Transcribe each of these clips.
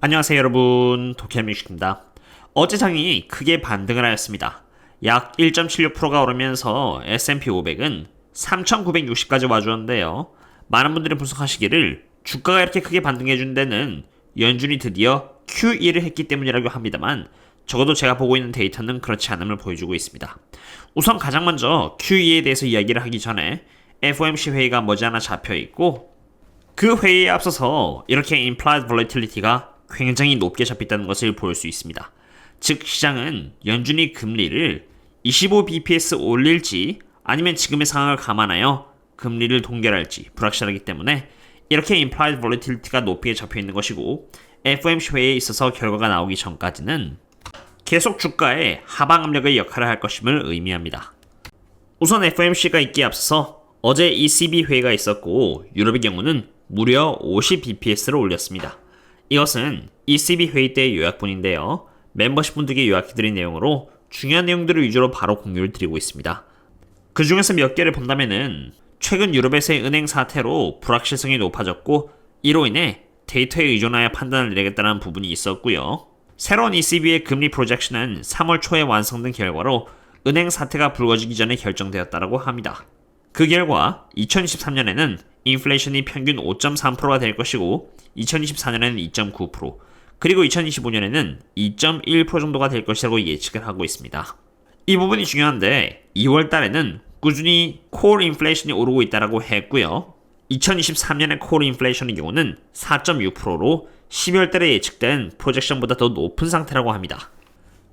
안녕하세요 여러분, 도쿄뮤직입니다. 어제 장이 크게 반등을 하였습니다. 약 1.76%가 오르면서 S&P 500은 3,960까지 와주었는데요. 많은 분들이 분석하시기를 주가가 이렇게 크게 반등해준 데는 연준이 드디어 QE를 했기 때문이라고 합니다만, 적어도 제가 보고 있는 데이터는 그렇지 않음을 보여주고 있습니다. 우선 가장 먼저 QE에 대해서 이야기를 하기 전에 FOMC 회의가 머지않아 잡혀있고, 그 회의에 앞서서 이렇게 implied volatility가 굉장히 높게 잡혔다는 것을 볼 수 있습니다. 즉 시장은 연준이 금리를 25bps 올릴지 아니면 지금의 상황을 감안하여 금리를 동결할지 불확실하기 때문에 이렇게 implied volatility가 높게 잡혀있는 것이고, FOMC 회의에 있어서 결과가 나오기 전까지는 계속 주가의 하방 압력의 역할을 할 것임을 의미합니다. 우선 FOMC가 있기에 앞서서 어제 ECB 회의가 있었고, 유럽의 경우는 무려 50bps를 올렸습니다. 이것은 ECB 회의 때의 요약본인데요. 멤버십 분들께 요약해드린 내용으로 중요한 내용들을 위주로 바로 공유를 드리고 있습니다. 그 중에서 몇 개를 본다면은 최근 유럽에서의 은행 사태로 불확실성이 높아졌고, 이로 인해 데이터에 의존하여 판단을 내리겠다는 부분이 있었고요. 새로운 ECB의 금리 프로젝션은 3월 초에 완성된 결과로 은행 사태가 불거지기 전에 결정되었다고 합니다. 그 결과 2023년에는 인플레이션이 평균 5.3%가 될 것이고, 2024년에는 2.9%, 그리고 2025년에는 2.1% 정도가 될 것이라고 예측을 하고 있습니다. 이 부분이 중요한데, 2월 달에는 꾸준히 콜 인플레이션이 오르고 있다고 했고요. 2023년의 콜 인플레이션의 경우는 4.6%로 12월 달에 예측된 프로젝션보다 더 높은 상태라고 합니다.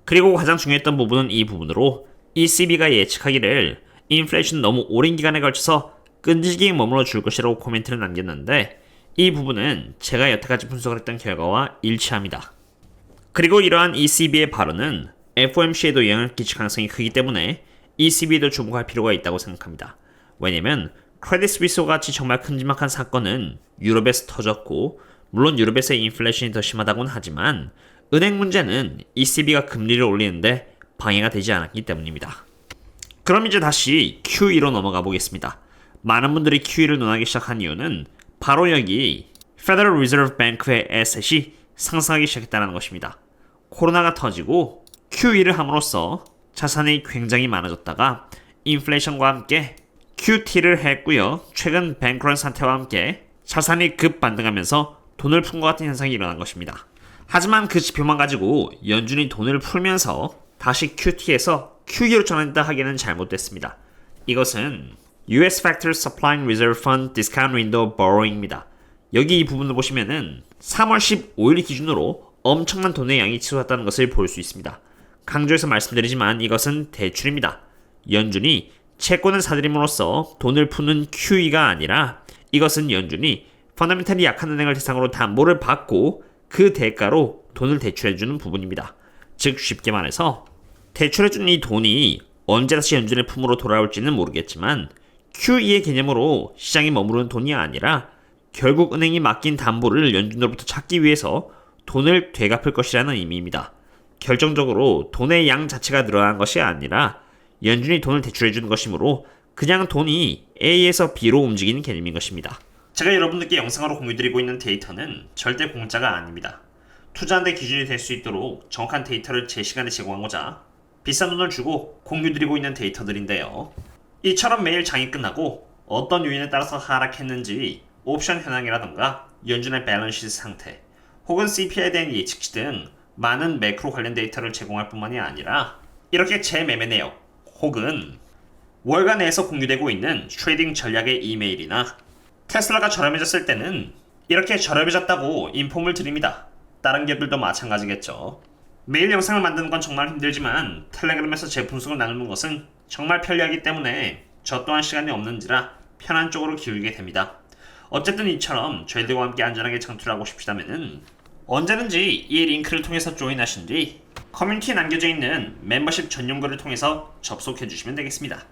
그리고 가장 중요했던 부분은 이 부분으로 ECB가 예측하기를 인플레이션 너무 오랜 기간에 걸쳐서 끈질기게 머물러 줄 것이라고 코멘트를 남겼는데, 이 부분은 제가 여태까지 분석을 했던 결과와 일치합니다. 그리고 이러한 ECB의 발언은 FOMC에도 영향을 끼칠 가능성이 크기 때문에 ECB에도 주목할 필요가 있다고 생각합니다. 왜냐면 크레딧 스위스와 같이 정말 큼지막한 사건은 유럽에서 터졌고, 물론 유럽에서의 인플레이션이 더 심하다고는 하지만 은행 문제는 ECB가 금리를 올리는데 방해가 되지 않았기 때문입니다. 그럼 이제 다시 QE로 넘어가 보겠습니다. 많은 분들이 QE를 논하기 시작한 이유는 바로 여기 Federal Reserve Bank의 에셋이 상승하기 시작했다는 것입니다. 코로나가 터지고 QE를 함으로써 자산이 굉장히 많아졌다가 인플레이션과 함께 QT를 했고요. 최근 뱅크런 사태와 함께 자산이 급반등하면서 돈을 푼 것 같은 현상이 일어난 것입니다. 하지만 그 지표만 가지고 연준이 돈을 풀면서 다시 QT에서 QE로 전환했다 하기에는 잘못됐습니다. 이것은 US Factors Supplying Reserve Fund Discount Window Borrowing입니다. 여기 이 부분을 보시면은 3월 15일 기준으로 엄청난 돈의 양이 치솟았다는 것을 볼 수 있습니다. 강조해서 말씀드리지만 이것은 대출입니다. 연준이 채권을 사들임으로써 돈을 푸는 QE가 아니라, 이것은 연준이 펀더멘털이 약한 은행을 대상으로 담보를 받고 그 대가로 돈을 대출해주는 부분입니다. 즉 쉽게 말해서 대출해준 이 돈이 언제 다시 연준의 품으로 돌아올지는 모르겠지만 QE의 개념으로 시장에 머무르는 돈이 아니라 결국 은행이 맡긴 담보를 연준으로부터 찾기 위해서 돈을 되갚을 것이라는 의미입니다. 결정적으로 돈의 양 자체가 늘어난 것이 아니라 연준이 돈을 대출해주는 것이므로 그냥 돈이 A에서 B로 움직이는 개념인 것입니다. 제가 여러분들께 영상으로 공유드리고 있는 데이터는 절대 공짜가 아닙니다. 투자하는 데 기준이 될 수 있도록 정확한 데이터를 제 시간에 제공하고자 비싼 돈을 주고 공유드리고 있는 데이터들인데요. 이처럼 매일 장이 끝나고 어떤 요인에 따라서 하락했는지 옵션 현황이라던가 연준의 밸런스 상태, 혹은 CPI에 대한 예측치 등 많은 매크로 관련 데이터를 제공할 뿐만이 아니라 이렇게 제 매매 내역 혹은 월간 내에서 공유되고 있는 트레이딩 전략의 이메일이나 테슬라가 저렴해졌을 때는 이렇게 저렴해졌다고 인폼을 드립니다. 다른 기업들도 마찬가지겠죠. 매일 영상을 만드는 건 정말 힘들지만 텔레그램에서 제 분석을 나누는 것은 정말 편리하기 때문에 저 또한 시간이 없는지라 편한 쪽으로 기울게 됩니다. 어쨌든 이처럼 저희들과 함께 안전하게 창출하고 싶으시다면 언제든지 이 링크를 통해서 조인하신 뒤 커뮤니티에 남겨져 있는 멤버십 전용글을 통해서 접속해 주시면 되겠습니다.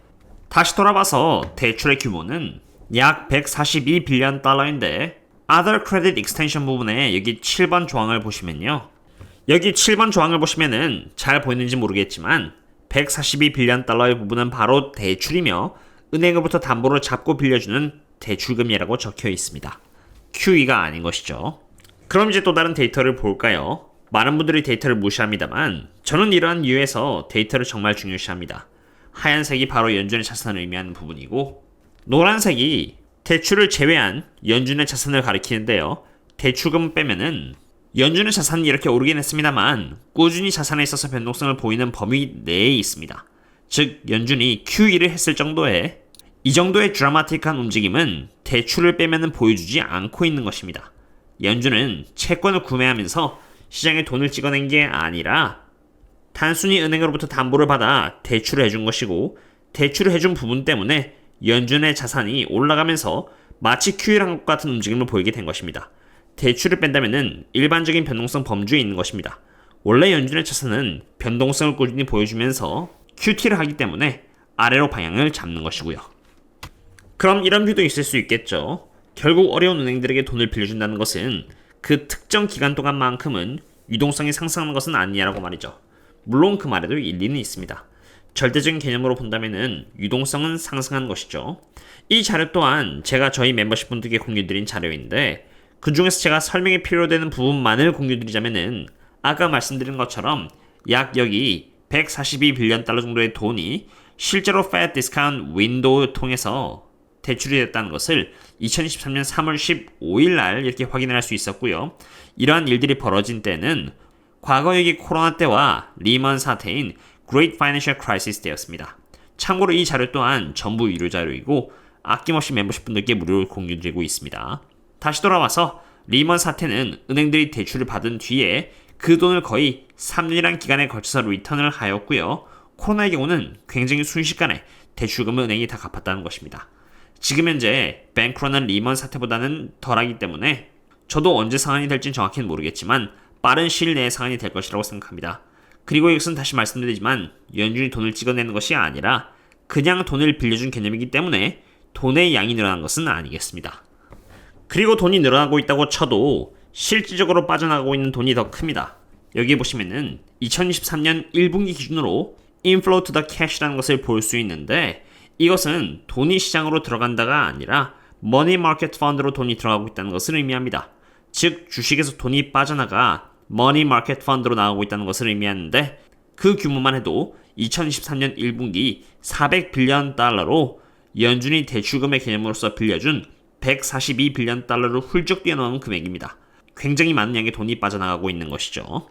다시 돌아봐서 대출의 규모는 약 142빌리언 달러인데, Other Credit Extension 부분에 여기 7번 조항을 보시면요. 여기 7번 조항을 보시면은 잘 보이는지 모르겠지만 142빌리언 달러의 부분은 바로 대출이며 은행으로부터 담보를 잡고 빌려주는 대출금이라고 적혀 있습니다. QE가 아닌 것이죠. 그럼 이제 또 다른 데이터를 볼까요? 많은 분들이 데이터를 무시합니다만 저는 이러한 이유에서 데이터를 정말 중요시합니다. 하얀색이 바로 연준의 자산을 의미하는 부분이고 노란색이 대출을 제외한 연준의 자산을 가리키는데요. 대출금 빼면은 연준의 자산이 이렇게 오르긴 했습니다만 꾸준히 자산에 있어서 변동성을 보이는 범위 내에 있습니다. 즉 연준이 QE를 했을 정도의 이 정도의 드라마틱한 움직임은 대출을 빼면은 보여주지 않고 있는 것입니다. 연준은 채권을 구매하면서 시장에 돈을 찍어낸 게 아니라 단순히 은행으로부터 담보를 받아 대출을 해준 것이고 대출을 해준 부분 때문에 연준의 자산이 올라가면서 마치 QE를 한 것 같은 움직임을 보이게 된 것입니다. 대출을 뺀다면 일반적인 변동성 범주에 있는 것입니다. 원래 연준의 자산은 변동성을 꾸준히 보여주면서 QT를 하기 때문에 아래로 방향을 잡는 것이고요. 그럼 이런 뷰도 있을 수 있겠죠. 결국 어려운 은행들에게 돈을 빌려준다는 것은 그 특정 기간 동안만큼은 유동성이 상승하는 것은 아니냐라고 말이죠. 물론 그 말에도 일리는 있습니다. 절대적인 개념으로 본다면 유동성은 상승하는 것이죠. 이 자료 또한 제가 저희 멤버십 분들께 공유드린 자료인데 그 중에서 제가 설명이 필요되는 부분만을 공유드리자면은 아까 말씀드린 것처럼 약 여기 142빌리언 달러 정도의 돈이 실제로 Fed 디스카운트 윈도우 통해서 대출이 됐다는 것을 2023년 3월 15일 날 이렇게 확인을 할 수 있었고요. 이러한 일들이 벌어진 때는 과거 여기 코로나 때와 리먼 사태인 Great Financial Crisis 때였습니다. 참고로 이 자료 또한 전부 유료 자료이고 아낌없이 멤버십 분들께 무료로 공유드리고 있습니다. 다시 돌아와서 리먼 사태는 은행들이 대출을 받은 뒤에 그 돈을 거의 3년이란 기간에 걸쳐서 리턴을 하였고요. 코로나의 경우는 굉장히 순식간에 대출금을 은행이 다 갚았다는 것입니다. 지금 현재 뱅크런은 리먼 사태보다는 덜하기 때문에 저도 언제 상한이 될지는 정확히는 모르겠지만 빠른 시일 내에 상한이 될 것이라고 생각합니다. 그리고 이것은 다시 말씀드리지만 연준이 돈을 찍어내는 것이 아니라 그냥 돈을 빌려준 개념이기 때문에 돈의 양이 늘어난 것은 아니겠습니다. 그리고 돈이 늘어나고 있다고 쳐도 실질적으로 빠져나가고 있는 돈이 더 큽니다. 여기 보시면은 2023년 1분기 기준으로 inflow to the cash라는 것을 볼 수 있는데 이것은 돈이 시장으로 들어간다가 아니라 머니 마켓 펀드로 돈이 들어가고 있다는 것을 의미합니다. 즉 주식에서 돈이 빠져나가 머니 마켓 펀드로 나가고 있다는 것을 의미하는데 그 규모만 해도 2023년 1분기 400빌리언 달러로 연준이 대출금의 개념으로서 빌려준 142빌리언 달러를 훌쩍 뛰어넘은 금액입니다. 굉장히 많은 양의 돈이 빠져나가고 있는 것이죠.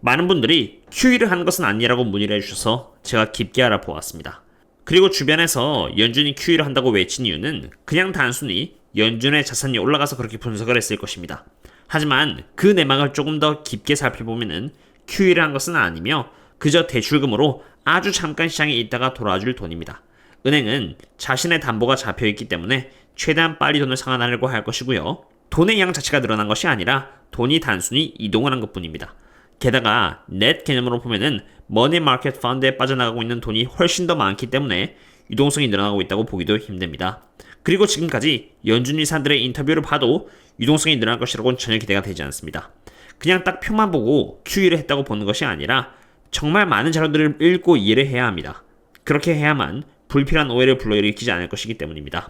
많은 분들이 QE를 하는 것은 아니라고 문의를 해주셔서 제가 깊게 알아보았습니다. 그리고 주변에서 연준이 QE를 한다고 외친 이유는 그냥 단순히 연준의 자산이 올라가서 그렇게 분석을 했을 것입니다. 하지만 그 내막을 조금 더 깊게 살펴보면 QE를 한 것은 아니며 그저 대출금으로 아주 잠깐 시장에 있다가 돌아와줄 돈입니다. 은행은 자신의 담보가 잡혀있기 때문에 최대한 빨리 돈을 상환하려고 할 것이고요. 돈의 양 자체가 늘어난 것이 아니라 돈이 단순히 이동을 한 것뿐입니다. 게다가 넷 개념으로 보면은 머니 마켓 펀드에 빠져나가고 있는 돈이 훨씬 더 많기 때문에 유동성이 늘어나고 있다고 보기도 힘듭니다. 그리고 지금까지 연준 이사들의 인터뷰를 봐도 유동성이 늘어날 것이라고는 전혀 기대가 되지 않습니다. 그냥 딱 표만 보고 QE를 했다고 보는 것이 아니라 정말 많은 자료들을 읽고 이해를 해야 합니다. 그렇게 해야만 불필요한 오해를 불러일으키지 않을 것이기 때문입니다.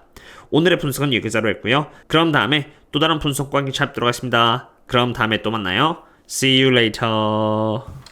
오늘의 분석은 여기까지로 했고요. 그럼 다음에 또 다른 분석과 함께 찾도록 하겠습니다. 그럼 다음에 또 만나요. See you later.